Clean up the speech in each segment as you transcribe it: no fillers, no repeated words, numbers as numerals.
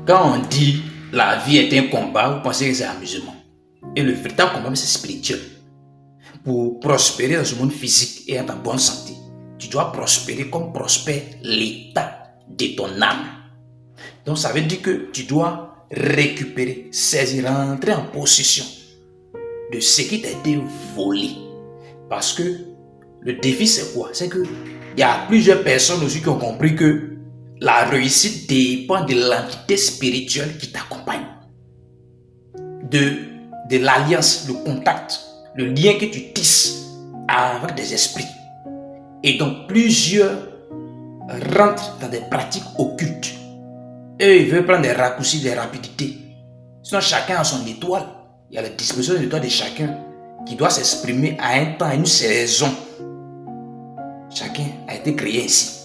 Quand on dit la vie est un combat, vous pensez que c'est amusement. Et le véritable combat, c'est spirituel. Pour prospérer dans ce monde physique et être en bonne santé, tu dois prospérer comme prospère l'état de ton âme. Donc ça veut dire que tu dois récupérer, saisir, rentrer en possession de ce qui t'a été volé. Parce que le défi c'est quoi? C'est que il y a plusieurs personnes aussi qui ont compris que la réussite dépend de l'entité spirituelle qui t'accompagne. De l'alliance, le contact, le lien que tu tisses avec des esprits. Et donc plusieurs rentrent dans des pratiques occultes. Eux, ils veulent prendre des raccourcis, des rapidités. Sinon, chacun a son étoile. Il y a la disposition de l'étoile de chacun qui doit s'exprimer à un temps, à une saison. Chacun a été créé ainsi.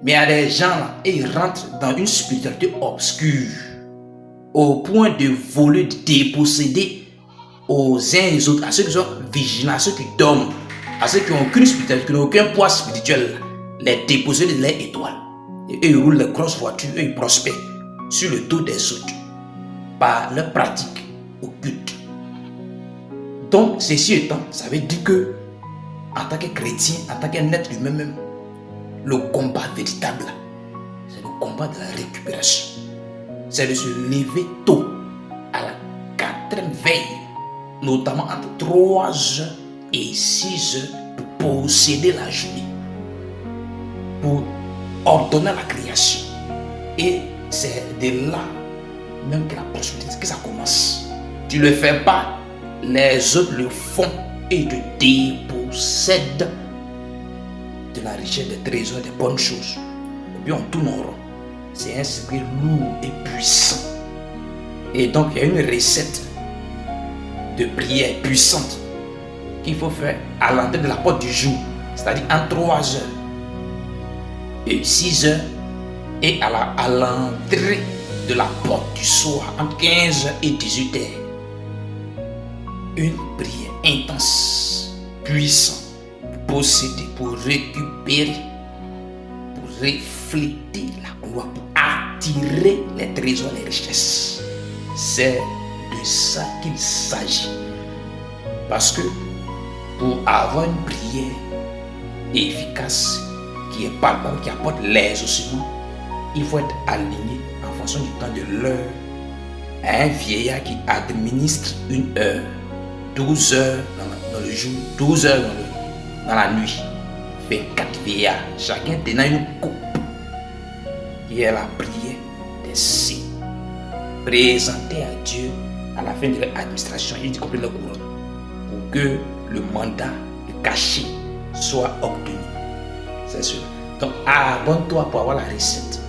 Mais il y a des gens là, et ils rentrent dans une spiritualité obscure, au point de voler, de déposséder aux uns et aux autres, à ceux qui sont vigilants, à ceux qui dorment, à ceux qui n'ont aucune spiritualité, qui n'ont aucun poids spirituel, les déposséder de leur étoile. Et eux, ils roulent les grosses voitures, eux, ils prospèrent sur le dos des autres par leur pratique occulte. Donc, ceci étant, ça veut dire que en tant que chrétien, en tant qu'un être humain même, le combat véritable, c'est le combat de la récupération. C'est de se lever tôt, à la 4e veille, notamment entre 3h et 6h, pour posséder la journée, pour ordonner la création. Et c'est de là même que la prospérité, que ça commence. Tu ne le fais pas, les autres le font et te dépossèdent de la richesse, des trésors, des bonnes choses. Et puis on tourne en rond. C'est un esprit lourd et puissant. Et donc il y a une recette de prière puissante qu'il faut faire à l'entrée de la porte du jour, c'est-à-dire en 3h et 6h, et à l'entrée de la porte du soir entre 15h et 18h. Une prière intense, puissante, pour posséder, pour récupérer, pour refléter la gloire, pour attirer les trésors, les richesses. C'est de ça qu'il s'agit. Parce que pour avoir une prière efficace, qui est palpable, qui apporte l'exaucement, il faut être aligné en fonction du temps de l'heure à un vieillard qui administre une heure, 12 heures dans le jour, 12 heures dans la nuit. 24 vieillards, chacun tenant une coupe qui est la prière des saints, présentée à Dieu à la fin de leur administration, y compris leur couronne, pour que le mandat, le cachet soit obtenu. C'est sûr. Donc abonne-toi pour avoir la recette.